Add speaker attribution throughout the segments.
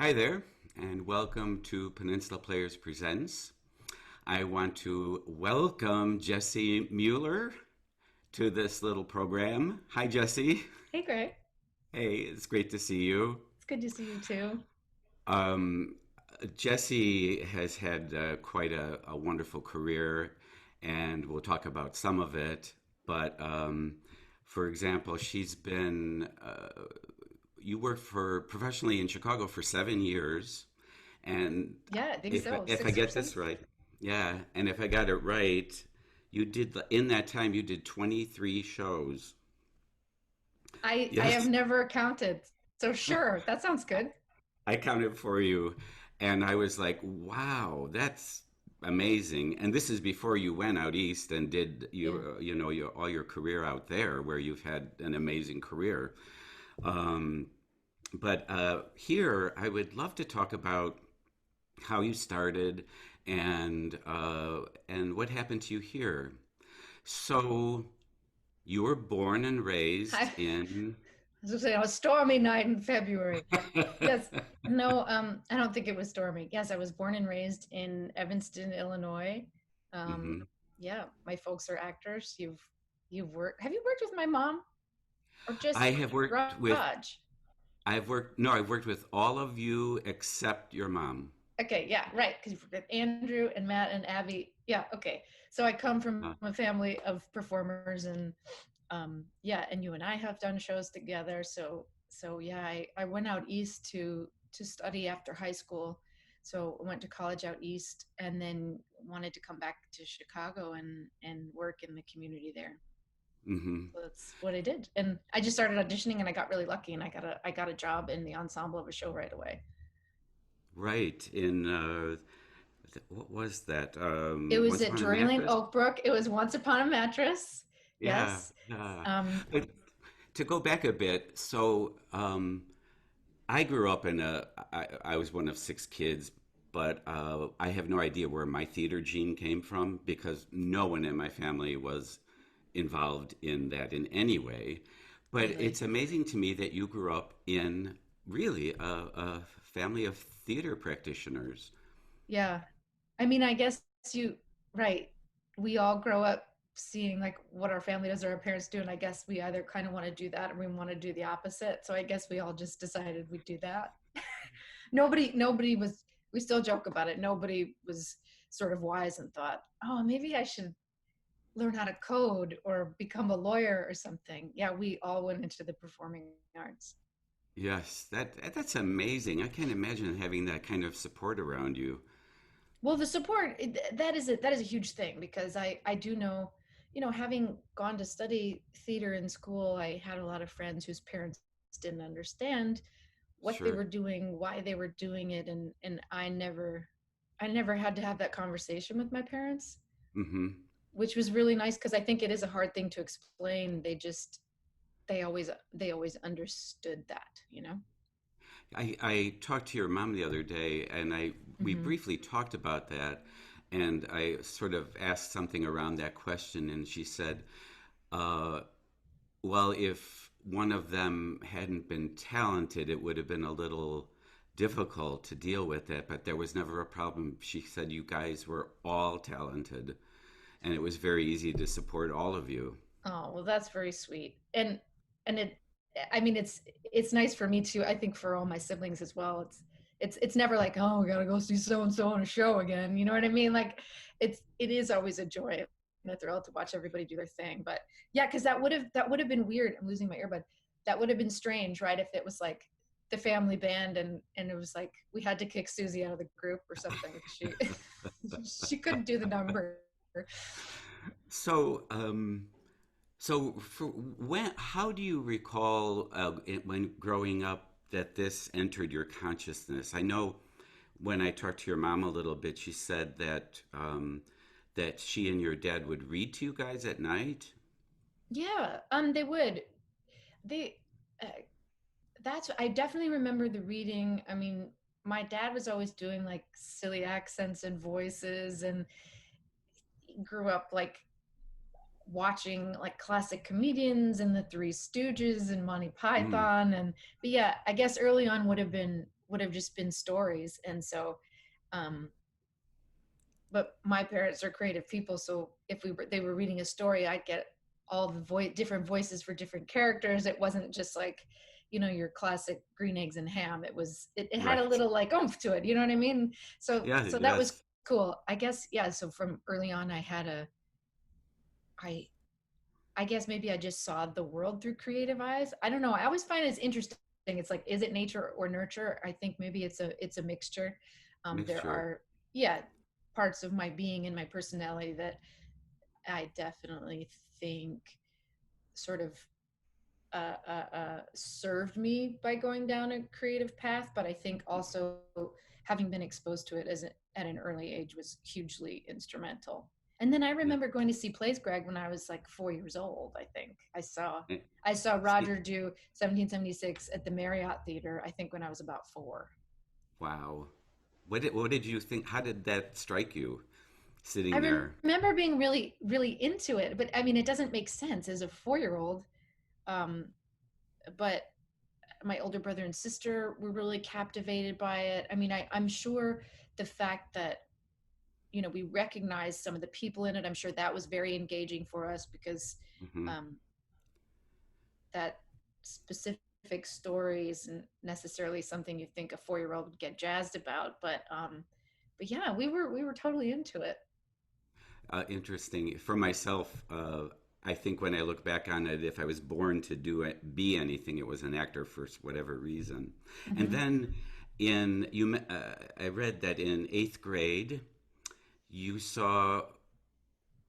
Speaker 1: Hi there, and welcome to Peninsula Players Presents. I want to welcome Jessie Mueller to this little program. Hi, Jessie.
Speaker 2: Hey, Greg.
Speaker 1: Hey, it's great to see you.
Speaker 2: It's good to see you too.
Speaker 1: Um, Jessie has had quite a wonderful career, and we'll talk about some of it. But for example, you worked for professionally in Chicago for 7 years. And
Speaker 2: Yeah, I think so.
Speaker 1: if I
Speaker 2: Six or
Speaker 1: get
Speaker 2: seven.
Speaker 1: this right, yeah, and if I got it right, in that time you did 23 shows.
Speaker 2: I have
Speaker 1: Yes,
Speaker 2: never counted. So sure, that sounds good.
Speaker 1: I counted for you, and I was like, wow, that's amazing. And this is before you went out east and did
Speaker 2: Yeah.
Speaker 1: all your career out there, where you've had an amazing career. Um, but here, I would love to talk about how you started and what happened to you here. So you were born and
Speaker 2: I,
Speaker 1: raised
Speaker 2: I
Speaker 1: in.
Speaker 2: was gonna say on a stormy night in February. Yes. No, I don't think it was stormy. Yes, I was born and raised in Evanston, Illinois. Um,
Speaker 1: Mhm.
Speaker 2: yeah, my folks are actors. You've worked have you worked with my mom or
Speaker 1: I
Speaker 2: just
Speaker 1: have worked with.
Speaker 2: Raj?
Speaker 1: I've worked. No, I've worked with all of you except your mom.
Speaker 2: Okay, yeah, right. Because Andrew and Matt and Abby. Yeah, okay. So I come from
Speaker 1: Uh,
Speaker 2: a family of performers, and yeah, and you and I have done shows together. So yeah, I went out east to study after high school. So I went to college out east, and then wanted to come back to Chicago and work in the community there.
Speaker 1: mhm.
Speaker 2: So that's what I did, and I just started auditioning, and I got really lucky, and I got a job in the ensemble of a show right away.
Speaker 1: Right in what was that?
Speaker 2: It was
Speaker 1: Once
Speaker 2: at
Speaker 1: Upon a
Speaker 2: Drury Lane,
Speaker 1: Mattress.
Speaker 2: Oak Brook. It was Once Upon a Mattress.
Speaker 1: Yeah,
Speaker 2: Yes.
Speaker 1: yeah.
Speaker 2: Um,
Speaker 1: But to go back a bit, so I grew up I was one of six kids, but I have no idea where my theater gene came from because no one in my family was involved in that in any way. But
Speaker 2: really.
Speaker 1: it's amazing to me that you grew up in really a family of theater practitioners.
Speaker 2: Yeah. I mean, I guess you, right. We all grow up seeing like what our family does or our parents do. And I guess we either kind of want to do that or we want to do the opposite. So I guess we all just decided we'd do that. Nobody was, we still joke about it. Nobody was sort of wise and thought, oh, maybe I should learn how to code or become a lawyer or something. Yeah, we all went into the performing arts.
Speaker 1: Yes, that's amazing. I can't imagine having that kind of support around you.
Speaker 2: Well, the support that is a huge thing because I do know, having gone to study theater in school, I had a lot of friends whose parents didn't understand what they
Speaker 1: Sure.
Speaker 2: were doing, why they were doing it, and I never had to have that conversation with my parents,
Speaker 1: Hmm.
Speaker 2: which was really nice because I think it is a hard thing to explain. They always understood that.
Speaker 1: I talked to your mom the other day, and we
Speaker 2: Hmm.
Speaker 1: briefly talked about that, and I sort of asked something around that question, and she said, uh, "Well, if one of them hadn't been talented, it would have been a little difficult to deal with it, but there was never a problem." She said, "You guys were all talented, and it was very easy to support all of you."
Speaker 2: Oh, well, that's very sweet. And I mean, it's nice for me too. I think for all my siblings as well. It's never like, oh, we gotta go see so and so on a show again. You know what I mean? Like, it is always a joy and a thrill to watch everybody do their thing. But yeah, because that would have been weird. I'm losing my earbud. That would have been strange, right? If it was like the family band and it was like we had to kick Susie out of the group or something because she she couldn't do the number.
Speaker 1: So, how do you recall when growing up that this entered your consciousness? I know when I talked to your mom a little bit, she said that she and your dad would read to you guys at night.
Speaker 2: Yeah, they would. They uh, that's I definitely remember the reading. I mean, my dad was always doing like silly accents and voices, and he grew up like watching like classic comedians and the Three Stooges and Monty
Speaker 1: Mm,
Speaker 2: Python. And but yeah, I guess early on would have been would have just been stories. And so um but my parents are creative people, so if they were reading a story, I'd get all the different voices for different characters. It wasn't just like, your classic green eggs and ham. It had a
Speaker 1: Right.
Speaker 2: little like oomph to it, you know what I mean? So
Speaker 1: Yeah,
Speaker 2: so that was
Speaker 1: yes.
Speaker 2: cool, I guess. Yeah, so from early on I I guess maybe I just saw the world through creative eyes. I don't know. I always find it's interesting. It's like, is it nature or nurture? I think maybe it's a mixture. There
Speaker 1: Mixture.
Speaker 2: are, yeah, parts of my being and my personality that I definitely think sort of served me by going down a creative path. But I think also having been exposed to it at an early age was hugely instrumental. And then I
Speaker 1: Yeah.
Speaker 2: remember going to see plays, Greg, when I was like 4 years old. I think
Speaker 1: Eh,
Speaker 2: I saw
Speaker 1: See,
Speaker 2: Roger do 1776 at the Marriott Theater. I think when I was about 4.
Speaker 1: wow. What did you think? How did that strike you
Speaker 2: I
Speaker 1: sitting there?
Speaker 2: remember being really, really into it, but I mean, it doesn't make sense as a 4 year old. Um, but my older brother and sister were really captivated by it. I mean, I'm sure the fact that we recognized some of the people in it, I'm sure that was very engaging for us because
Speaker 1: Hmm.
Speaker 2: um, that specific story isn't necessarily something you think a 4 year old would get jazzed about. But yeah, we were totally into it.
Speaker 1: Interesting. For myself, I think when I look back on it, if I was born to be anything, it was an actor for whatever reason. And
Speaker 2: Hmm.
Speaker 1: then I read that in eighth grade, you saw,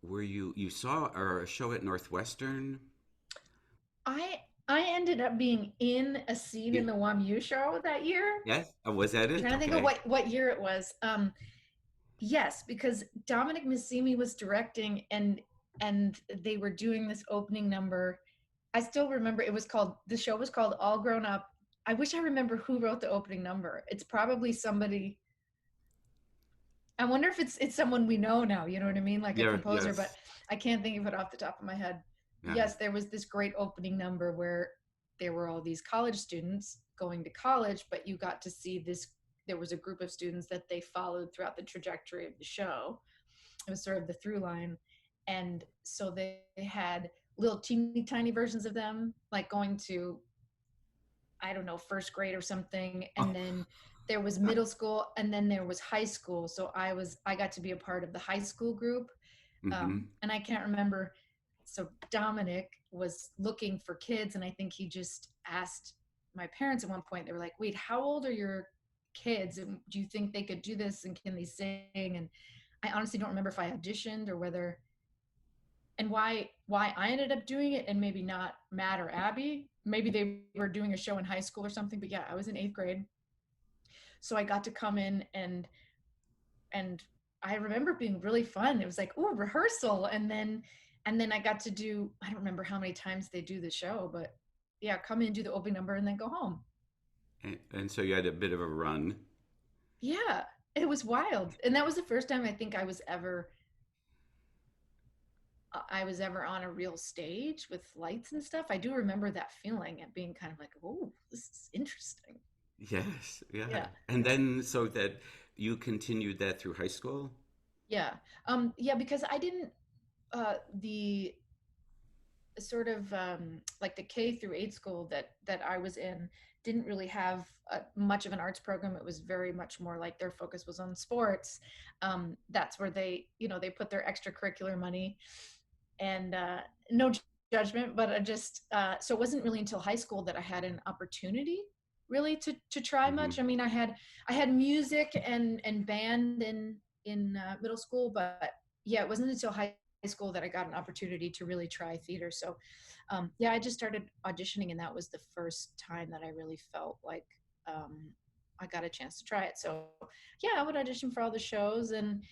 Speaker 1: you saw a show at Northwestern?
Speaker 2: I ended up being in a scene
Speaker 1: Yeah.
Speaker 2: in the WAMU show that year.
Speaker 1: Yes. Was that it?
Speaker 2: Trying to think of
Speaker 1: Okay.
Speaker 2: what year it was. Yes, because Dominic Massimi was directing, and they were doing this opening number. I still remember the show was called All Grown Up. I wish I remember who wrote the opening number. It's probably somebody. I wonder if it's someone we know now, you know what I mean? Like a
Speaker 1: Yeah.
Speaker 2: composer, but
Speaker 1: Yes.
Speaker 2: I can't think of it off the top of my head.
Speaker 1: Yeah.
Speaker 2: Yes, there was this great opening number where there were all these college students going to college, but you got to see this. There was a group of students that they followed throughout the trajectory of the show. It was sort of the through line. And so they had little teeny tiny versions of them, like going to, I don't know, first grade or something. And
Speaker 1: Oh.
Speaker 2: then there was middle school, and then there was high school. So I got to be a part of the high school group.
Speaker 1: Hmm.
Speaker 2: And I can't remember. So Dominic was looking for kids, and I think he just asked my parents at one point. They were like, "Wait, how old are your kids? And do you think they could do this? And can they sing?" And I honestly don't remember if I auditioned or whether and why I ended up doing it, and maybe not Matt or Abby. Maybe they were doing a show in high school or something. But yeah, I was in 8th grade, so I got to come in and I remember being really fun. It was like, oh, rehearsal, and then I got to do. I don't remember how many times they do the show, but yeah, come in, do the opening number, and then go home.
Speaker 1: And so you had a bit of a run.
Speaker 2: Yeah, it was wild, and that was the first time I think I was ever on a real stage with lights and stuff. I do remember that feeling and being kind of like, oh, this is interesting.
Speaker 1: Yes. Yeah.
Speaker 2: Yeah.
Speaker 1: And then so that you continued that through high school?
Speaker 2: Yeah. Yeah, because I didn't the sort of like the K through 8 school that I was in didn't really have much of an arts program. It was very much more like their focus was on sports. That's where they put their extracurricular money, and no judgment, but I just so it wasn't really until high school that I had an opportunity really to try
Speaker 1: Hmm.
Speaker 2: much. I mean, I had music and band in middle school, but yeah, it wasn't until high school that I got an opportunity to really try theater. So yeah, I just started auditioning, and that was the first time that I really felt like um, I got a chance to try it. So yeah, I would audition for all the shows, and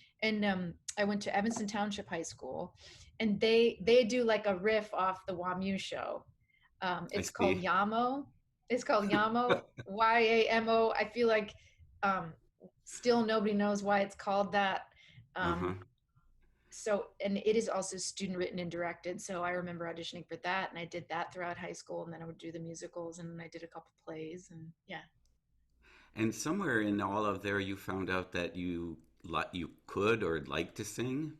Speaker 2: I went to Evanston Township High School, and they do like a riff off the WAMU show.
Speaker 1: I
Speaker 2: It's called
Speaker 1: see.
Speaker 2: Yamo. It's called Yamo, Yamo. I feel like um, still nobody knows why it's called that.
Speaker 1: Uh-huh.
Speaker 2: Um, and it is also student written and directed. So I remember auditioning for that, and I did that throughout high school, and then I would do the musicals, and I did a couple plays, and yeah.
Speaker 1: And somewhere in all of there, you found out that you could or like to sing.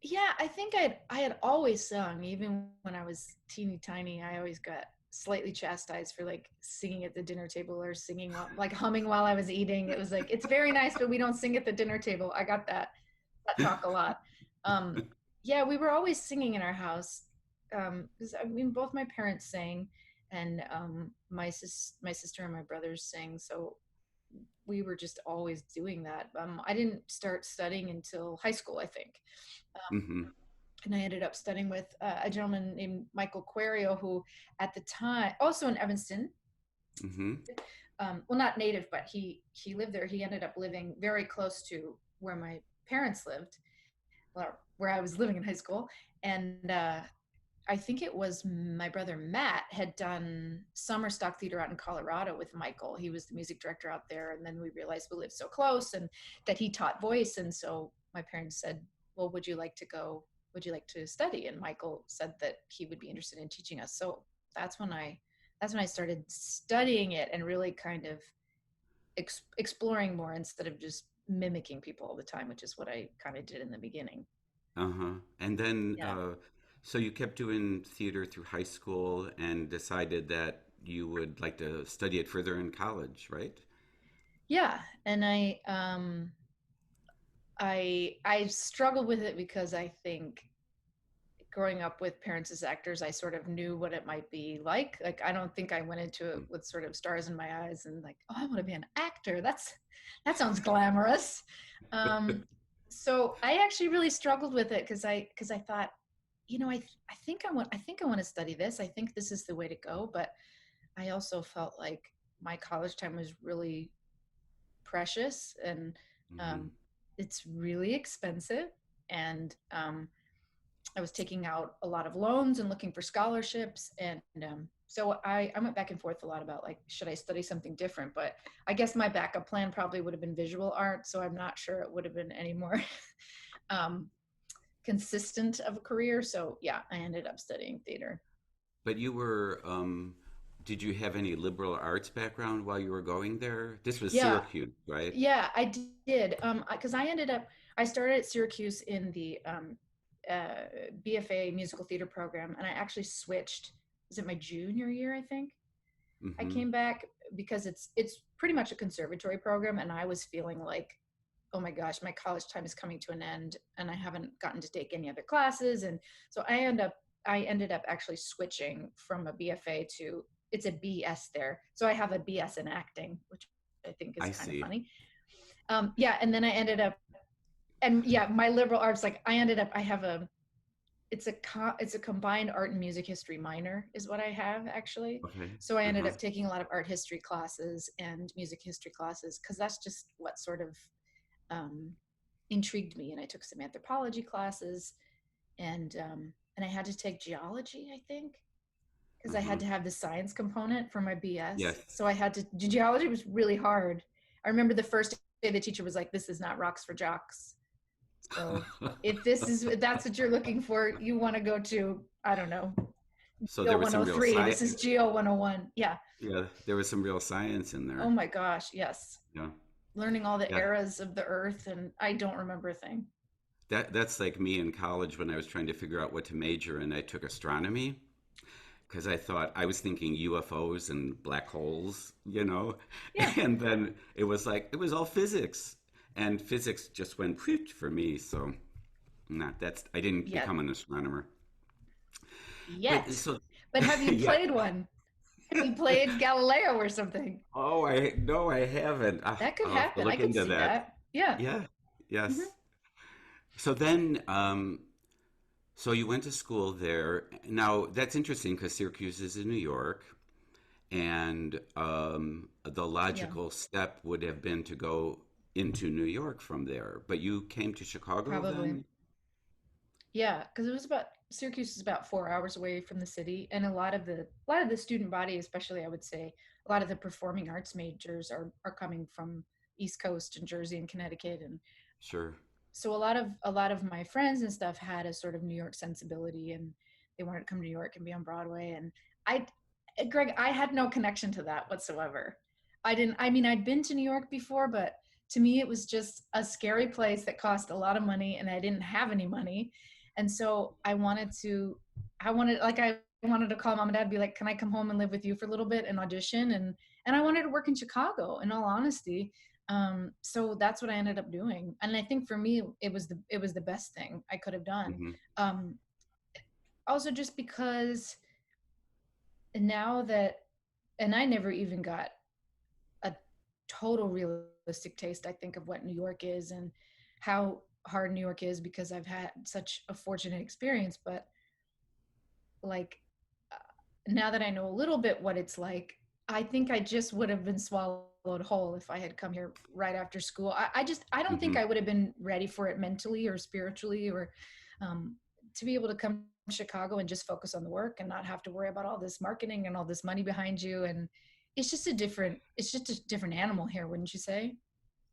Speaker 2: Yeah, I think I had always sung, even when I was teeny tiny. I always got slightly chastised for like singing at the dinner table or singing while, like humming while I was eating. It was like, it's very nice, but we don't sing at the dinner table. I got that talk a lot. Um, yeah, we were always singing in our house. 'Cause, I mean, both my parents sang, and my sister and my brothers sang. So we were just always doing that. I didn't start studying until high school, I think.
Speaker 1: Hmm.
Speaker 2: And I ended up studying with a gentleman named Michael Querio, who at the time, also in Evanston,
Speaker 1: Hmm.
Speaker 2: well, not native, but he lived there. He ended up living very close to where my parents lived, well, where I was living in high school. And I think it was my brother Matt had done summer stock theater out in Colorado with Michael. He was the music director out there. And then we realized we lived so close and that he taught voice. And so my parents said, well, would you like to go? Would you like to study? And Michael said that he would be interested in teaching us. So that's when I that's when I started studying it and really kind of exploring more instead of just mimicking people all the time, which is what I kind of did in the beginning.
Speaker 1: Uh-huh. And then,
Speaker 2: Yeah.
Speaker 1: so you kept doing theater through high school and decided that you would like to study it further in college, right?
Speaker 2: Yeah. And I struggled with it because I think growing up with parents as actors, I sort of knew what it might be like. Like I don't think I went into it with sort of stars in my eyes and like, oh, I want to be an actor. That sounds glamorous. Um, so I actually really struggled with it because I thought, I think I want to study this. I think this is the way to go. But I also felt like my college time was really precious and
Speaker 1: Hmm.
Speaker 2: um, it's really expensive. And I was taking out a lot of loans and looking for scholarships. And so I went back and forth a lot about like, should I study something different? But I guess my backup plan probably would have been visual art. So I'm not sure it would have been any more um, consistent of a career. So yeah, I ended up studying theater.
Speaker 1: But did you have any liberal arts background while you were going there? This was
Speaker 2: Yeah,
Speaker 1: Syracuse, right?
Speaker 2: yeah, I did. Because I started at Syracuse in the BFA musical theater program, and I actually switched. Was it my junior year? I think I
Speaker 1: Hmm.
Speaker 2: came back because it's pretty much a conservatory program, and I was feeling like, oh my gosh, my college time is coming to an end, and I haven't gotten to take any other classes, and so I ended up actually switching from a BFA to it's a BS there, so I have a BS in acting, which I think is
Speaker 1: I
Speaker 2: kind of
Speaker 1: see.
Speaker 2: funny. Yeah, and then I ended up, and yeah, my liberal arts, like I ended up, I have a it's a combined art and music history minor is what I have actually.
Speaker 1: Okay.
Speaker 2: So I ended
Speaker 1: Uh-huh.
Speaker 2: up taking a lot of art history classes and music history classes because that's just what sort of um, intrigued me. And I took some anthropology classes and I had to take geology, I think, because I
Speaker 1: Uh-huh.
Speaker 2: had to have the science component for my BS.
Speaker 1: Yes.
Speaker 2: So I had to. Geology was really hard. I remember the first day the teacher was like, "This is not rocks for jocks." So if that's what you're looking for, you want to go to, I don't know,
Speaker 1: So
Speaker 2: Geo
Speaker 1: there was some real
Speaker 2: 103. This
Speaker 1: science.
Speaker 2: is Geo 101. Yeah.
Speaker 1: Yeah, there was some real science in
Speaker 2: Oh
Speaker 1: there.
Speaker 2: my gosh, yes.
Speaker 1: Yeah.
Speaker 2: Learning all the
Speaker 1: Yeah.
Speaker 2: eras of the earth and I don't remember a thing.
Speaker 1: That's like me in college when I was trying to figure out what to major in. I took astronomy because I was thinking UFOs and black holes, you know,
Speaker 2: Yeah.
Speaker 1: and then it was like it was all physics, and physics just went poof for me. So not that's I didn't
Speaker 2: Yet.
Speaker 1: become an astronomer, but
Speaker 2: Yet.
Speaker 1: so
Speaker 2: But have you
Speaker 1: yeah.
Speaker 2: played one? Have you played Galileo or something?
Speaker 1: Oh, I no, I haven't.
Speaker 2: That could
Speaker 1: I'll have to
Speaker 2: happen. I
Speaker 1: look
Speaker 2: could
Speaker 1: into
Speaker 2: see
Speaker 1: that.
Speaker 2: that. Yeah.
Speaker 1: Yeah.
Speaker 2: Hmm.
Speaker 1: Yes. So then, so you went to school there. Now that's interesting because Syracuse is in New York, and the
Speaker 2: Yeah.
Speaker 1: logical step would have been to go into New York from there. But you came to Chicago
Speaker 2: Probably.
Speaker 1: then?
Speaker 2: Yeah, because it was about Syracuse is about 4 hours away from the city, and a lot of the student body, especially I would say, a lot of the performing arts majors are coming from East Coast and Jersey and Connecticut, and
Speaker 1: Sure.
Speaker 2: so a lot of my friends and stuff had a sort of New York sensibility, and they wanted to come to New York and be on Broadway, and I, Greg, I had no connection to that whatsoever. I didn't, I mean, I'd been to New York before, but to me, it was just a scary place that cost a lot of money and I didn't have any money. And so I wanted to call mom and dad and be like, can I come home and live with you for a little bit and audition? And I wanted to work in Chicago, in all honesty. So that's what I ended up doing. And I think for me, it was the best thing I could have done.
Speaker 1: Hmm.
Speaker 2: Um, Also just because now that, and I never even got a total realistic taste, I think, of what New York is and how hard New York is because I've had such a fortunate experience. But like uh, now that I know a little bit what it's like, I think I just would have been swallowed whole if I had come here right after school. I don't think
Speaker 1: Hmm.
Speaker 2: I would have been ready for it mentally or spiritually or um, to be able to come to Chicago and just focus on the work and not have to worry about all this marketing and all this money behind you. And it's just a different animal here, wouldn't you say?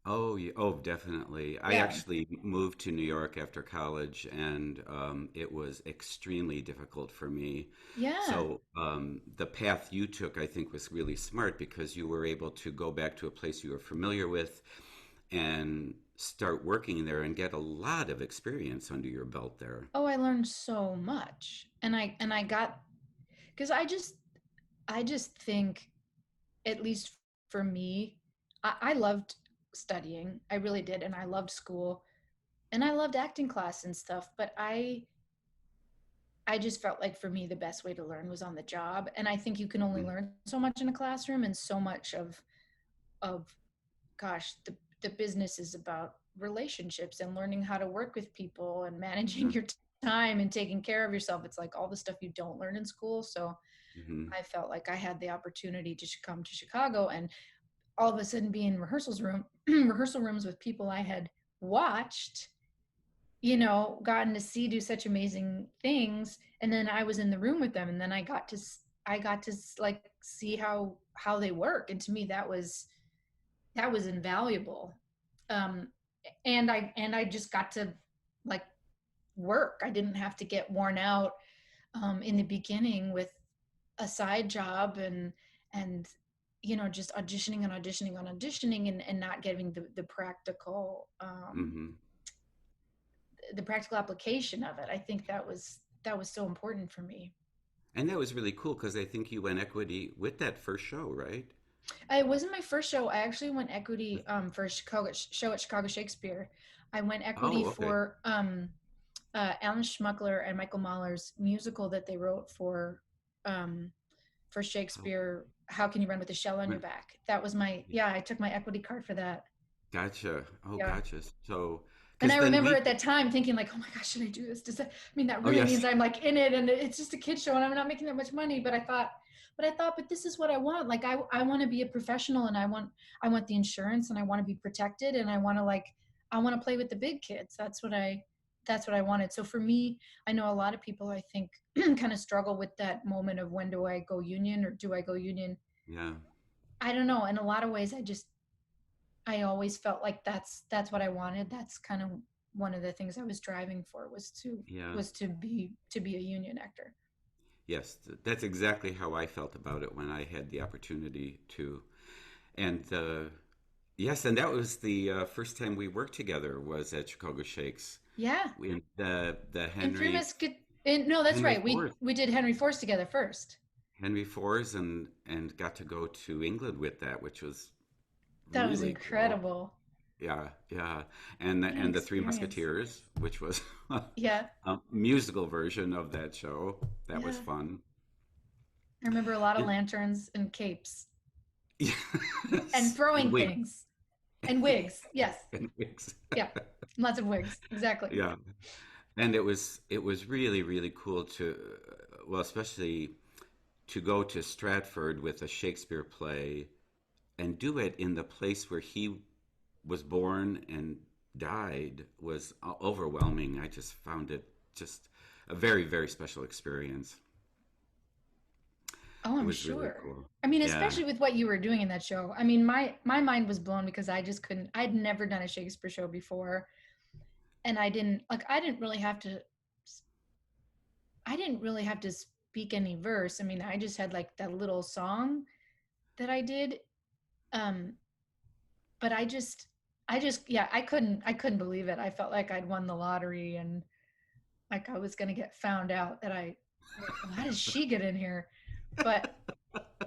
Speaker 1: Oh, yeah. Oh, definitely. I
Speaker 2: Yeah.
Speaker 1: actually moved to New York after college, and it was extremely difficult for me.
Speaker 2: Yeah.
Speaker 1: So the path you took, I think, was really smart because you were able to go back to a place you were familiar with and start working there and get a lot of experience under your belt there.
Speaker 2: Oh, I learned so much. And I got, because I just think, at least for me, I loved studying. I really did. And I loved school and I loved acting class and stuff. But I just felt like for me, the best way to learn was on the job. And I think you can only
Speaker 1: Mhm.
Speaker 2: learn so much in a classroom and so much of, gosh, the business is about relationships and learning how to work with people and managing
Speaker 1: Yeah.
Speaker 2: your time and taking care of yourself. It's like all the stuff you don't learn in school. So
Speaker 1: Hmm.
Speaker 2: I felt like I had the opportunity to come to Chicago and all of a sudden be in rehearsal rooms with people I had watched, gotten to see do such amazing things, and then I was in the room with them, and then I got to like see how they work, and to me that was invaluable. Um, and I just got to like work. I didn't have to get worn out in the beginning with a side job and just auditioning and auditioning and auditioning and not getting
Speaker 1: Hmm.
Speaker 2: the practical application of it. I think that was so important for me.
Speaker 1: And that was really cool because I think you went equity with that first show, right?
Speaker 2: It wasn't my first show. I actually went equity for a Chicago show at Chicago Shakespeare. I went equity
Speaker 1: Oh, okay.
Speaker 2: for Alan Schmuckler and Michael Mahler's musical that they wrote um, for
Speaker 1: Oh,
Speaker 2: Shakespeare. How can you run with a shell on your
Speaker 1: right.
Speaker 2: back? That was my,
Speaker 1: Yeah.
Speaker 2: yeah. I took my equity card for that.
Speaker 1: Gotcha. Oh,
Speaker 2: Yeah.
Speaker 1: gotcha. So,
Speaker 2: And
Speaker 1: because
Speaker 2: I
Speaker 1: then
Speaker 2: remember
Speaker 1: we,
Speaker 2: at that time thinking like, oh my gosh, should I do this? Does that I mean that
Speaker 1: oh,
Speaker 2: really means
Speaker 1: yes.
Speaker 2: I'm like in it and it's just a kid show and I'm not making that much money. But this is what I want. Like I want to be a professional and I want the insurance and I want to be protected and I want to play with the big kids. That's what I wanted. So for me, I know a lot of people I think kind of struggle with that moment of when do I go union or do I go union?
Speaker 1: Yeah.
Speaker 2: I don't know. In a lot of ways I always felt like that's what I wanted. That's kind of one of the things I was driving for
Speaker 1: Yeah.
Speaker 2: was to be a union actor.
Speaker 1: Yes. That's exactly how I felt about it when I had the opportunity to. And yes, and that was the first time we worked together was at Chicago Shakes.
Speaker 2: Yeah.
Speaker 1: We the
Speaker 2: And three
Speaker 1: Henry
Speaker 2: Musket and no, that's
Speaker 1: Henry
Speaker 2: right.
Speaker 1: Ford
Speaker 2: We did Henry Force together first.
Speaker 1: Henry Fords and got to go to England with that, which was
Speaker 2: That was
Speaker 1: really cool.
Speaker 2: incredible.
Speaker 1: Yeah, yeah,
Speaker 2: What an
Speaker 1: and the Three
Speaker 2: experience.
Speaker 1: Musketeers, which was
Speaker 2: Yeah.
Speaker 1: a musical version of that show. That was
Speaker 2: Yeah.
Speaker 1: fun.
Speaker 2: I remember a lot of
Speaker 1: And,
Speaker 2: lanterns and capes and
Speaker 1: yes, and
Speaker 2: throwing
Speaker 1: wigs
Speaker 2: things and wigs. Yes.
Speaker 1: and wigs.
Speaker 2: Yeah. Lots of wigs. Exactly.
Speaker 1: Yeah, and it was really cool to well, especially to go to Stratford with a Shakespeare play and do it in the place where he was born and died was overwhelming. I just found it just a very special experience.
Speaker 2: Oh,
Speaker 1: It
Speaker 2: I'm
Speaker 1: was really
Speaker 2: sure.
Speaker 1: cool.
Speaker 2: I mean,
Speaker 1: Yeah.
Speaker 2: especially with what you were doing in that show. I mean, my mind was blown because I just couldn't. I'd never done a Shakespeare show before, and I didn't really have to. I didn't really have to speak any verse. I mean, I just had like that little song that I did. Um, but yeah, I couldn't believe it. I felt like I'd won the lottery and like I was gonna get found out that like, well, how did she get in here? But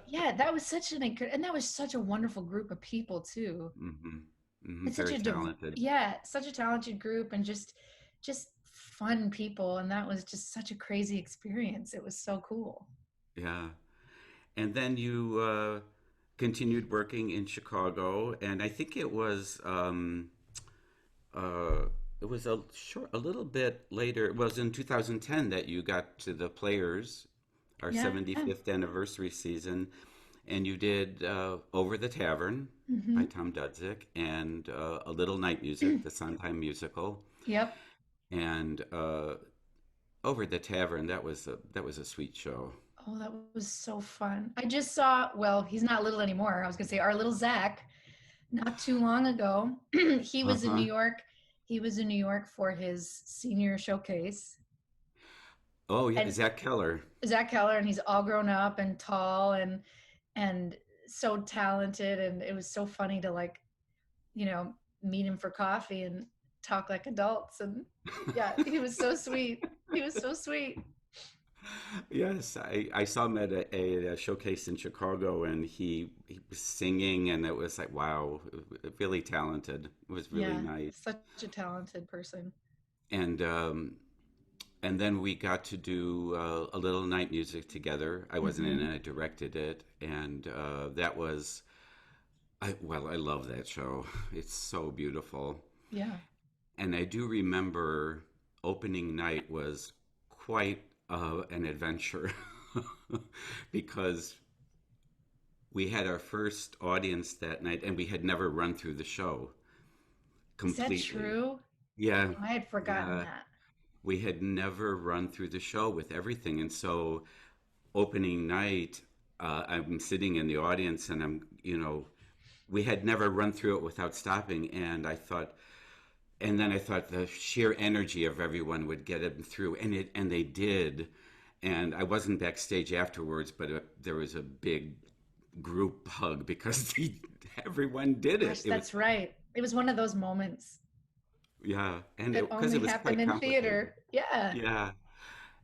Speaker 2: yeah, that was and that was such a wonderful group of people too.
Speaker 1: Hmm. Hmm.
Speaker 2: It's such
Speaker 1: Very
Speaker 2: a
Speaker 1: talented.
Speaker 2: yeah, such a talented group and just fun people, and that was just such a crazy experience. It was so cool.
Speaker 1: Yeah. And then you continued working in Chicago, and I think uh, it was a little bit later. It was in 2010 that you got to the Players, our
Speaker 2: Yeah.
Speaker 1: 75th anniversary season, and you did Over the Tavern by
Speaker 2: Hmm.
Speaker 1: Tom Dudzik and A Little Night Music, the Sondheim musical,
Speaker 2: Yep.
Speaker 1: and Over the Tavern. That was a sweet show.
Speaker 2: Oh, that was so fun. I just saw, well, he's not little anymore. I was gonna say our little Zach not too long ago. He
Speaker 1: Uh
Speaker 2: was in New
Speaker 1: huh.
Speaker 2: York. He was in New York for his senior showcase.
Speaker 1: Oh yeah,
Speaker 2: And
Speaker 1: Zach Keller.
Speaker 2: Zach Keller, and he's all grown up and tall and so talented. And it was so funny to like, you know, meet him for coffee and talk like adults. And yeah, he was so sweet. He was so sweet.
Speaker 1: Yes, I saw him at a showcase in Chicago, and he was singing, and it was like, wow, really talented. It was really
Speaker 2: Yeah,
Speaker 1: nice.
Speaker 2: such a talented person.
Speaker 1: And and then we got to do a little night music together. I wasn't in
Speaker 2: Hmm.
Speaker 1: it, I directed it, and that was I love that show. It's so beautiful,
Speaker 2: Yeah.
Speaker 1: and I do remember opening night was quite an adventure because we had our first audience that night and we had never run through the show
Speaker 2: Is that
Speaker 1: completely.
Speaker 2: true?
Speaker 1: Yeah,
Speaker 2: I had forgotten
Speaker 1: yeah.
Speaker 2: that.
Speaker 1: We had never run through the show with everything. And so opening night, I'm sitting in the audience and we had never run through it without stopping. And then I thought the sheer energy of everyone would get them through. And they did. And I wasn't backstage afterwards, but there was a big group hug because everyone did it.
Speaker 2: Gosh,
Speaker 1: It was
Speaker 2: that's right. It was one of those moments
Speaker 1: yeah, and
Speaker 2: that
Speaker 1: because it
Speaker 2: only
Speaker 1: was
Speaker 2: happened
Speaker 1: quite
Speaker 2: in
Speaker 1: complicated.
Speaker 2: theater. Yeah.
Speaker 1: Yeah,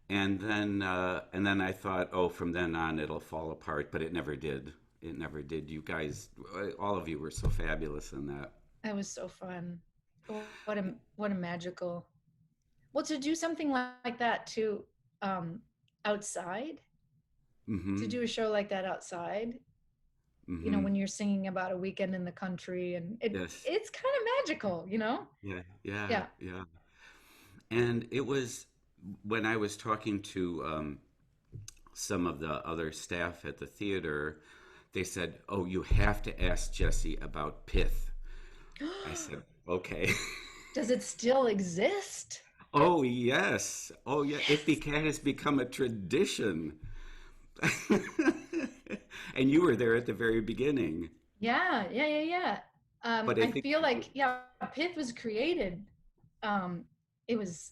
Speaker 1: and then I thought, oh, from then on it'll fall apart, but it never did. It never did. You guys, all of you were so fabulous in that.
Speaker 2: That was so fun. What a magical. Well, to do something like that too, um, outside, to
Speaker 1: Mm-hmm.
Speaker 2: do a show like that outside, you know,
Speaker 1: Mm-hmm.
Speaker 2: when you're singing about a weekend in the country, and
Speaker 1: Yes.
Speaker 2: it's kind of magical, you know?
Speaker 1: Yeah. Yeah.
Speaker 2: Yeah.
Speaker 1: Yeah. And it was when I was talking to some of the other staff at the theater, they said, "Oh, you have to ask Jessie about Pith." I said, "Okay."
Speaker 2: Does it still exist?
Speaker 1: Oh yes. Oh yeah.
Speaker 2: Yes.
Speaker 1: It has become a tradition. And you were there at the very beginning.
Speaker 2: Yeah, yeah, yeah, yeah.
Speaker 1: But I
Speaker 2: I
Speaker 1: think
Speaker 2: feel like yeah, Pith was created. Um, it was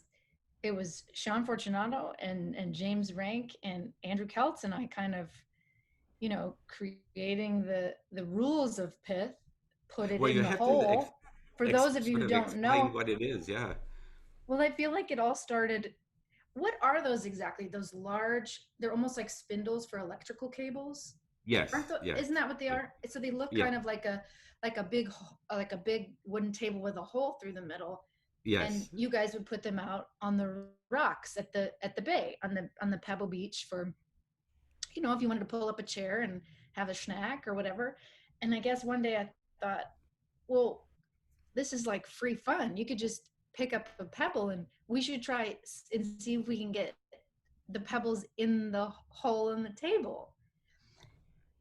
Speaker 2: it was Sean Fortunato and James Rank and Andrew Keltz and I kind of, you know, creating the rules of Pith, put it
Speaker 1: well,
Speaker 2: in
Speaker 1: you
Speaker 2: the
Speaker 1: have to
Speaker 2: hole. For those of you
Speaker 1: sort
Speaker 2: who
Speaker 1: of
Speaker 2: don't
Speaker 1: explain
Speaker 2: know,
Speaker 1: what it is. Yeah.
Speaker 2: well, I feel like it all started. What are those exactly? Those large, they're almost like spindles for electrical cables.
Speaker 1: Yes.
Speaker 2: Aren't the,
Speaker 1: Yes.
Speaker 2: isn't that what they are? So they look
Speaker 1: Yeah.
Speaker 2: kind of like a big wooden table with a hole through the middle, and
Speaker 1: Yes.
Speaker 2: you guys would put them out on the rocks at the bay on the pebble beach for, you know, if you wanted to pull up a chair and have a snack or whatever. And I guess one day I thought, well, this is like free fun. You could just pick up a pebble and we should try and see if we can get the pebbles in the hole in the table.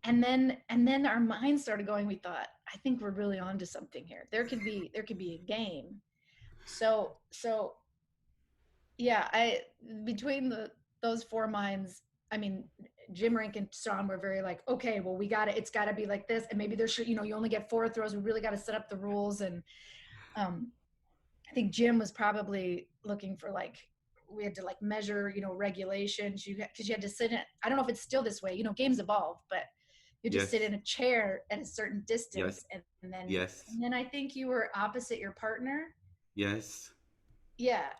Speaker 2: And then our minds started going. We thought, I think we're really onto something here. There could be a game. So yeah, I between those four minds, I mean, Jim Rink and Sean were very like, okay, well, we got it. It's got to be like this, and maybe there should, you know, you only get four throws. We really got to set up the rules. And um, I think Jim was probably looking for like, we had to like measure, you know, regulations. You because you had to sit in. I don't know if it's still this way. You know, games evolve, but You just sit
Speaker 1: Yes.
Speaker 2: in a chair at a certain
Speaker 1: Yes.
Speaker 2: distance, and then
Speaker 1: Yes.
Speaker 2: I think you were opposite your partner.
Speaker 1: Yes.
Speaker 2: Yeah,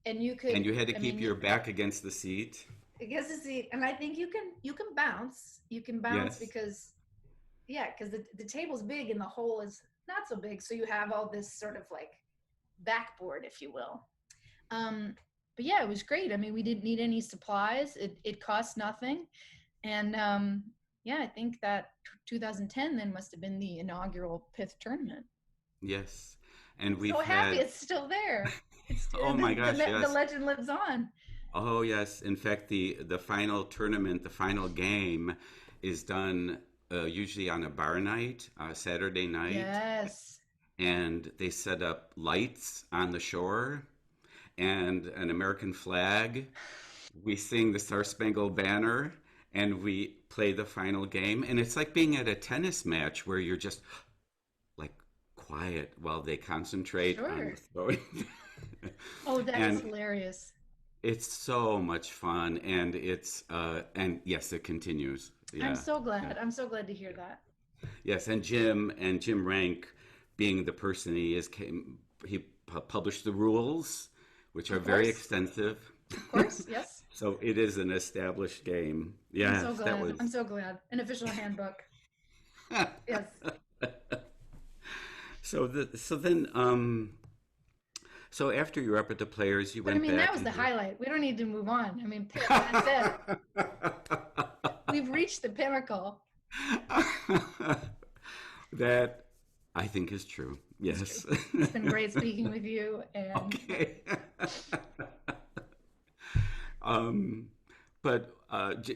Speaker 2: and you
Speaker 1: And
Speaker 2: could.
Speaker 1: you had to
Speaker 2: I
Speaker 1: keep
Speaker 2: mean,
Speaker 1: your back against the seat.
Speaker 2: I guess it's the, and I think you can bounce. You can bounce
Speaker 1: Yes.
Speaker 2: because yeah, because the table's big and the hole is not so big, so you have all this sort of like backboard, if you will. Um, but yeah, it was great. I mean, we didn't need any supplies. It cost nothing, and yeah, I think that 2010 then must have been the inaugural Pith tournament.
Speaker 1: Yes. And
Speaker 2: I'm so
Speaker 1: we've
Speaker 2: happy
Speaker 1: had,
Speaker 2: it's still there. It's
Speaker 1: oh my gosh,
Speaker 2: the
Speaker 1: yes.
Speaker 2: legend lives on.
Speaker 1: Oh yes. In fact, the final tournament, the final game is done usually on a bar night, Saturday night,
Speaker 2: Yes.
Speaker 1: and they set up lights on the shore and an American flag. We sing the Star Spangled Banner and we play the final game. And it's like being at a tennis match where you're just like quiet while they concentrate on the
Speaker 2: Sure.
Speaker 1: throwing.
Speaker 2: Oh, that is
Speaker 1: And
Speaker 2: hilarious.
Speaker 1: it's so much fun. And and yes, it continues.
Speaker 2: I'm
Speaker 1: Yeah.
Speaker 2: so
Speaker 1: Yeah.
Speaker 2: glad. I'm so glad to hear that.
Speaker 1: Yes. And Jim Rank, being the person he is, he published the rules, which are
Speaker 2: Of
Speaker 1: very
Speaker 2: course.
Speaker 1: extensive.
Speaker 2: Of course. Yes.
Speaker 1: So it is an established game.
Speaker 2: I'm so
Speaker 1: Yes, that
Speaker 2: glad.
Speaker 1: was.
Speaker 2: I'm so glad. An official handbook. Yes.
Speaker 1: So then so after you were up at the Players, you
Speaker 2: But I
Speaker 1: went
Speaker 2: mean, that
Speaker 1: back
Speaker 2: was
Speaker 1: and
Speaker 2: the
Speaker 1: you.
Speaker 2: highlight. We don't need to move on. I mean, that's it. We've reached the pinnacle.
Speaker 1: That I think is true.
Speaker 2: It's true.
Speaker 1: Yes.
Speaker 2: It's been great speaking with you. And
Speaker 1: Okay. um, but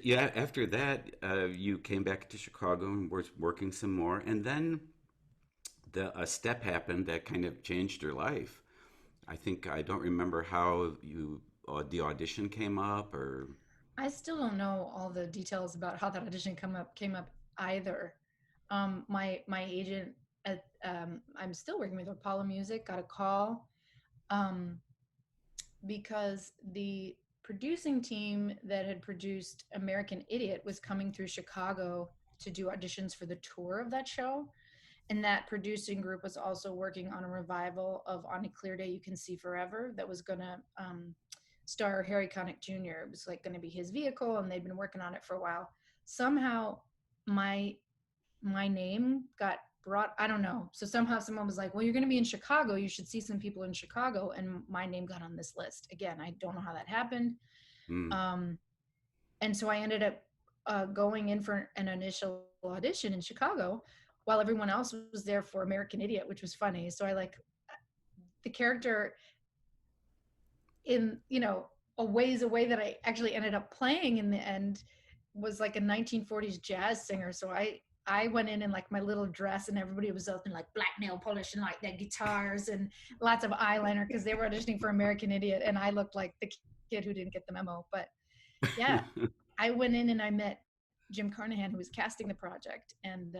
Speaker 1: yeah, after that, you came back to Chicago and were working some more, and then a step happened that kind of changed your life. I think I don't remember how the audition came up, or
Speaker 2: I still don't know all the details about how that audition came up either. My agent at I'm still working with Apollo Music got a call um, because the producing team that had produced American Idiot was coming through Chicago to do auditions for the tour of that show. And that producing group was also working on a revival of On a Clear Day You Can See Forever that was going to star Harry Connick Jr. It was like going to be his vehicle, and they'd been working on it for a while. Somehow, my my name got brought. I don't know. So somehow someone was like, "Well, you're going to be in Chicago. You should see some people in Chicago." And my name got on this list. Again, I don't know how that happened.
Speaker 1: mm,
Speaker 2: Um, and so I ended up going in for an initial audition in Chicago, while everyone else was there for American Idiot, which was funny. So I like the character in a ways away that I actually ended up playing in the end was like a 1940s jazz singer. So I went in like my little dress, and everybody was up in like black nail polish and like their guitars and lots of eyeliner because they were auditioning for American Idiot, and I looked like the kid who didn't get the memo. But yeah, I went in and I met Jim Carnahan, who was casting the project, and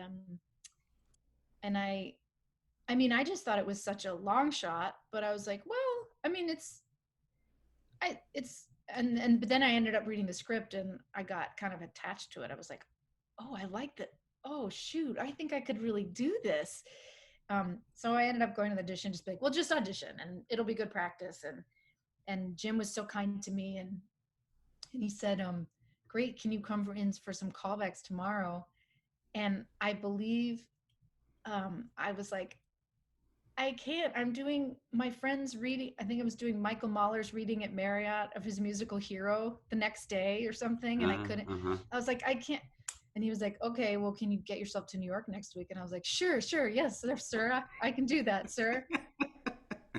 Speaker 2: I mean, I just thought it was such a long shot, but I was like, well, I mean, it's and but then I ended up reading the script and I got kind of attached to it. I was like, oh, I like that. Oh shoot, I think I could really do this. So I ended up going to the audition, just be like, well, just audition and it'll be good practice. And Jim was so kind to me, and he said, great, can you come in for some callbacks tomorrow? And I believe I was like, I can't. I'm doing my friend's reading. I think I was doing Michael Mahler's reading at Marriott of his musical Hero the next day or something. And I couldn't,
Speaker 1: uh-huh.
Speaker 2: I was like, I can't. And he was like, okay, well, can you get yourself to New York next week? And I was like, sure. Yes, sir. I can do that, sir.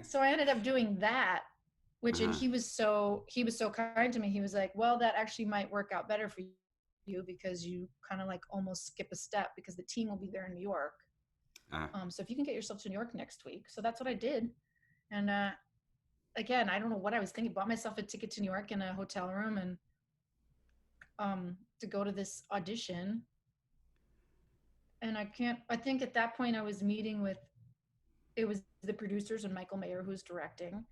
Speaker 2: So I ended up doing that, which, and
Speaker 1: Uh-huh.
Speaker 2: he was so kind to me. He was like, well, that actually might work out better for you because you kind of like almost skip a step because the team will be there in New York.
Speaker 1: Uh,
Speaker 2: So if you can get yourself to New York next week. So that's what I did. And again, I don't know what I was thinking. Bought myself a ticket to New York in a hotel room and to go to this audition. And I think at that point I was meeting with, it was the producers and Michael Mayer who's directing.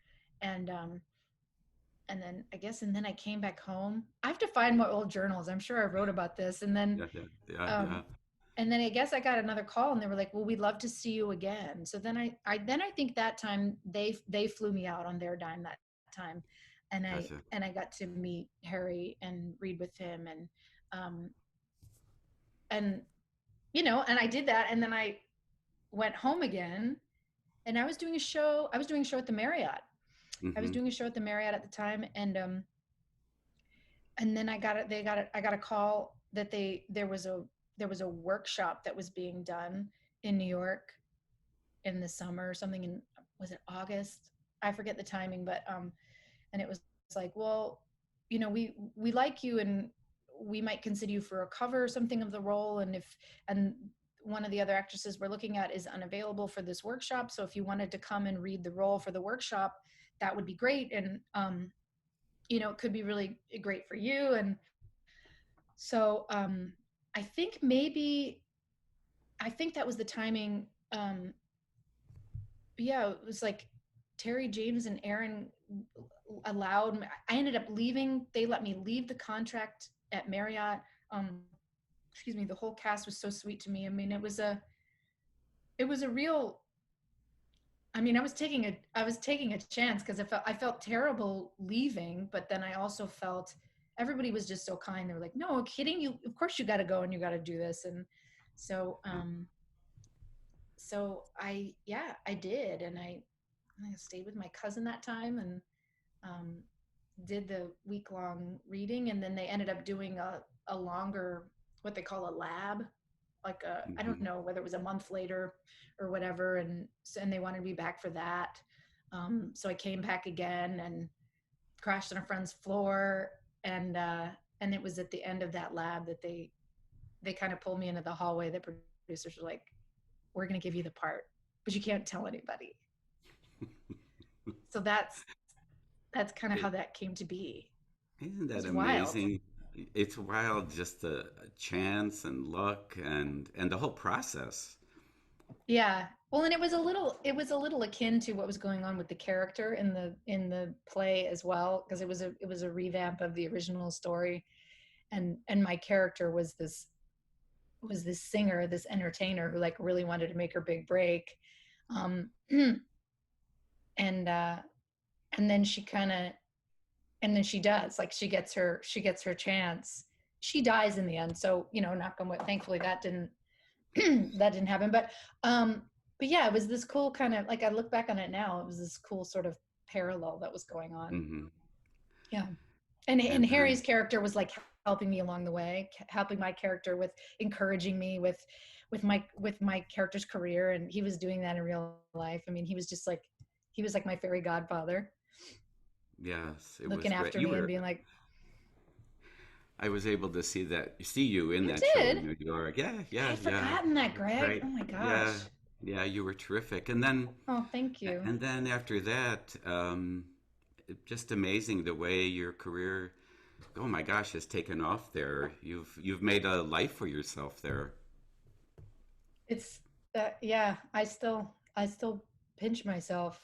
Speaker 2: And then I guess, and then I came back home. I have to find my old journals. I'm sure I wrote about this. And then
Speaker 1: yeah, yeah, yeah,
Speaker 2: um,
Speaker 1: yeah.
Speaker 2: and then I guess I got another call and they were like, well, we'd love to see you again. So then I think that time they flew me out on their dime that time.
Speaker 1: Gotcha.
Speaker 2: And I got to meet Harry and read with him um and and I did that, and then I went home again, and I was doing a show at the Marriott. I was
Speaker 1: Mm-hmm.
Speaker 2: doing a show at the Marriott at the time, and then I got a call that there was a workshop that was being done in New York in the summer or something, in was it August? I forget the timing, but and it was like, well, we like you, and we might consider you for a cover or something of the role, and one of the other actresses we're looking at is unavailable for this workshop, so if you wanted to come and read the role for the workshop, that would be great. And it could be really great for you. And so I think maybe I think that was the timing. Yeah, it was like Terry James and Aaron allowed me. I ended up leaving. They let me leave the contract at Marriott. Um, Excuse me. The whole cast was so sweet to me. I mean, it was a real. I mean, I was taking a chance because I felt terrible leaving, but then I also felt everybody was just so kind. They were like, "No, kidding you. Of course you got to go and you got to do this." And so
Speaker 1: Oh,
Speaker 2: I did, and I stayed with my cousin that time, and um, did the week long reading, and then they ended up doing a longer, what they call a lab, like I don't
Speaker 1: mm-hmm.
Speaker 2: know whether it was a month later or whatever, and they wanted me back for that. So I came back again and crashed on a friend's floor, and uh, and it was at the end of that lab that they kind of pulled me into the hallway. The producers were like, "We're going to give you the part, but you can't tell anybody." So that's kind of how
Speaker 1: It,
Speaker 2: that came to be.
Speaker 1: isn't
Speaker 2: It
Speaker 1: that
Speaker 2: was wild.
Speaker 1: amazing? It's wild, just the chance and luck and the whole process.
Speaker 2: Yeah. Well, and it was a little akin to what was going on with the character in the play as well, because it was a revamp of the original story, and my character was this singer, this entertainer who like really wanted to make her big break. Um and uh and then she does, like she gets her chance. She dies in the end, so knock on wood, thankfully that didn't that didn't happen. But yeah, it was this cool kind of, like, I look back on it now, it was this cool sort of parallel that was going on.
Speaker 1: Mm-hmm.
Speaker 2: Yeah. And
Speaker 1: And
Speaker 2: Harry's character was like helping me along the way, helping my character with encouraging me with my character's career, and he was doing that in real life. I mean, he was like my fairy godfather,
Speaker 1: yes, it was
Speaker 2: looking
Speaker 1: great.
Speaker 2: after
Speaker 1: You
Speaker 2: me and
Speaker 1: were
Speaker 2: being like,
Speaker 1: I was able to see you in
Speaker 2: "You
Speaker 1: that show in
Speaker 2: did?
Speaker 1: New York. Yeah,
Speaker 2: I
Speaker 1: yeah,
Speaker 2: had
Speaker 1: yeah.
Speaker 2: forgotten that, Greg.
Speaker 1: Right.
Speaker 2: Oh my
Speaker 1: Yeah,
Speaker 2: gosh."
Speaker 1: yeah. You were terrific. And then
Speaker 2: Oh, thank you.
Speaker 1: after that, just amazing the way your career, oh my gosh, has taken off there. You've made a life for yourself there.
Speaker 2: It's yeah, I still pinch myself.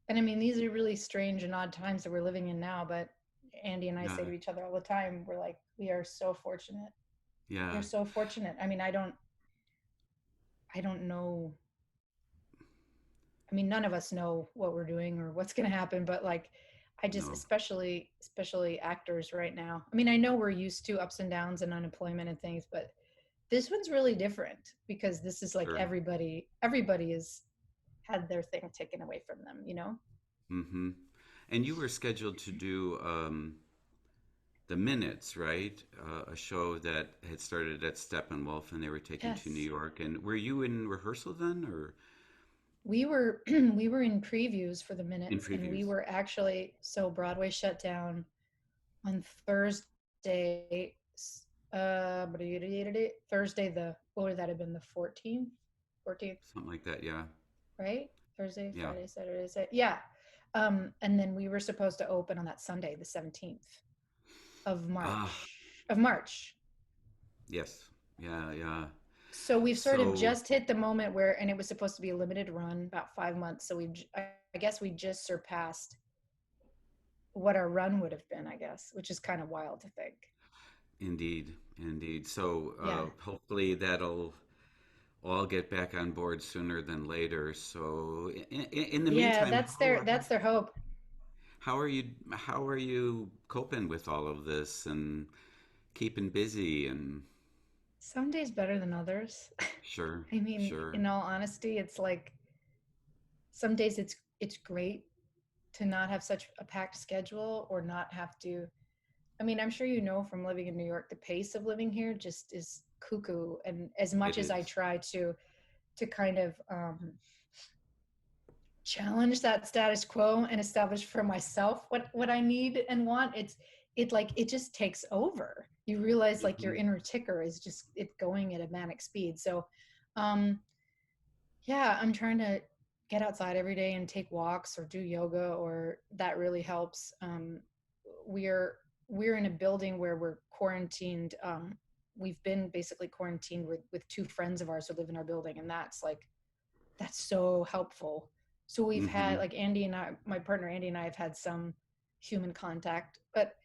Speaker 2: And I mean, these are really strange and odd times that we're living in now, but Andy and I say
Speaker 1: Yeah,
Speaker 2: to each other all the time, we're like, we are so fortunate.
Speaker 1: yeah.
Speaker 2: We're so fortunate. I mean, I don't know. I mean, none of us know what we're doing or what's going to happen, but like I just,
Speaker 1: No.
Speaker 2: especially actors right now. I mean, I know we're used to ups and downs and unemployment and things, but this one's really different because this is like
Speaker 1: Sure.
Speaker 2: everybody is had their thing taken away from them.
Speaker 1: Mm-hmm. And you were scheduled to do the Minutes, right? A show that had started at Steppenwolf, and they were taken to New
Speaker 2: Yes.
Speaker 1: York. And were you in rehearsal then, or
Speaker 2: We were we were in previews for the
Speaker 1: in
Speaker 2: minutes, and we
Speaker 1: previews?
Speaker 2: were actually, so Broadway shut down on Thursday. Thursday, the what would that have been, the 14th? 14th,
Speaker 1: Something like that. Yeah,
Speaker 2: right? Thursday,
Speaker 1: yeah.
Speaker 2: Friday, Saturday, yeah. And then we were supposed to open on that Sunday, the 17th of
Speaker 1: Ah,
Speaker 2: March.
Speaker 1: yes. Yeah, yeah.
Speaker 2: So we've sort of
Speaker 1: So,
Speaker 2: just hit the moment where, and it was supposed to be a limited run, about 5 months. So I guess we just surpassed what our run would have been, I guess, which is kind of wild to think.
Speaker 1: indeed, indeed. So,
Speaker 2: Yeah.
Speaker 1: hopefully that'll. all get back on board sooner than later. So in the
Speaker 2: Yeah,
Speaker 1: meantime,
Speaker 2: that's their hope.
Speaker 1: how are you coping with all of this and keeping busy and
Speaker 2: Some days better than others.
Speaker 1: sure,
Speaker 2: I mean,
Speaker 1: sure.
Speaker 2: in all honesty, it's like some days it's great to not have such a packed schedule or not have to. I mean, I'm sure you know from living in New York, the pace of living here just is cuckoo. And as
Speaker 1: It
Speaker 2: much as I
Speaker 1: is.
Speaker 2: try to kind of challenge that status quo and establish for myself what I need and want, it just takes over. You realize like your
Speaker 1: Mhm.
Speaker 2: inner ticker is just it going at a manic speed. So um yeah, I'm trying to get outside every day and take walks or do yoga, or that really helps. We're we're in a building where we're quarantined. We've been basically quarantined with two friends of ours who live in our building, and that's so helpful. So we've had
Speaker 1: Mhm.
Speaker 2: like Andy and I, my partner Andy and I have had some human contact, but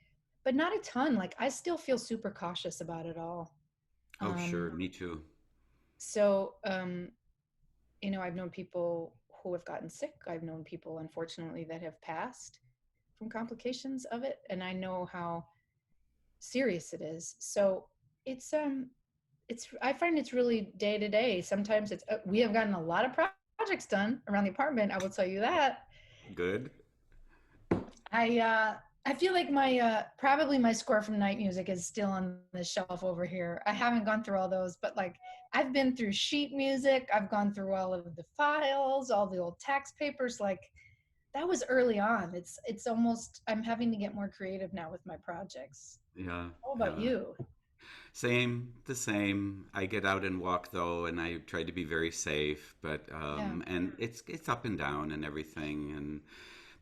Speaker 2: not a ton. Like I still feel super cautious about it all.
Speaker 1: Oh, sure.
Speaker 2: Um,
Speaker 1: Me too.
Speaker 2: so I've known people who have gotten sick. I've known people, unfortunately, that have passed from complications of it, and I know how serious it is. So it's I find it's really day to day. Sometimes we have gotten a lot of projects done around the apartment. I will tell you that.
Speaker 1: Good.
Speaker 2: I feel like my probably my score from Night Music is still on the shelf over here. I haven't gone through all those, but like I've been through sheet music. I've gone through all of the files, all the old tax papers. Like that was early on. It's almost I'm having to get more creative now with my projects.
Speaker 1: Yeah.
Speaker 2: How about
Speaker 1: Yeah.
Speaker 2: you?
Speaker 1: Same, the same. I get out and walk though, and I try to be very safe. But
Speaker 2: Yeah,
Speaker 1: and it's up and down and everything, and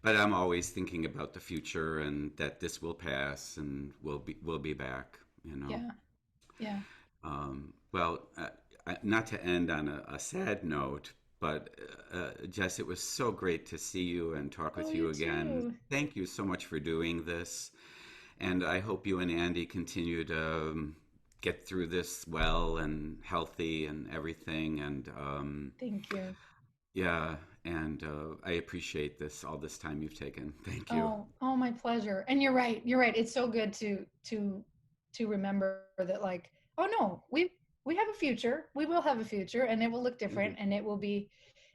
Speaker 1: but I'm always thinking about the future and that this will pass and we'll be back. You know.
Speaker 2: yeah, yeah.
Speaker 1: Well, not to end on a sad note, but Jess, it was so great to see you and talk
Speaker 2: Oh,
Speaker 1: with
Speaker 2: you
Speaker 1: you again.
Speaker 2: too.
Speaker 1: Thank you so much for doing this. And I hope you and Andy continue to get through this well and healthy and everything. And
Speaker 2: Thank you.
Speaker 1: yeah, and I appreciate all this time you've taken. Thank you.
Speaker 2: Oh, my pleasure. And you're right. You're right. It's so good to remember that like, oh no, we have a future. We will have a future and it will look different
Speaker 1: Mhm.
Speaker 2: and it will be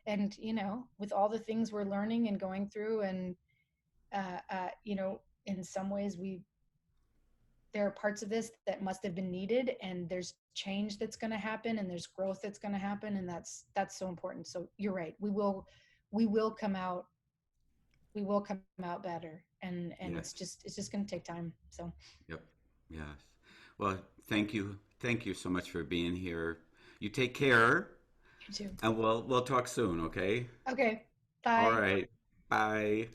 Speaker 2: and with all the things we're learning and going through and in some ways there are parts of this that must have been needed and there's change that's going to happen and there's growth that's going to happen and that's so important. So you're right. We will come out we will come out better and
Speaker 1: Yes.
Speaker 2: it's just going to take time. So
Speaker 1: Yep. Yes. Well, thank you so much for being here. You take care,
Speaker 2: you too.
Speaker 1: and we'll talk soon. Okay.
Speaker 2: Okay,
Speaker 1: All
Speaker 2: bye.
Speaker 1: right. Bye.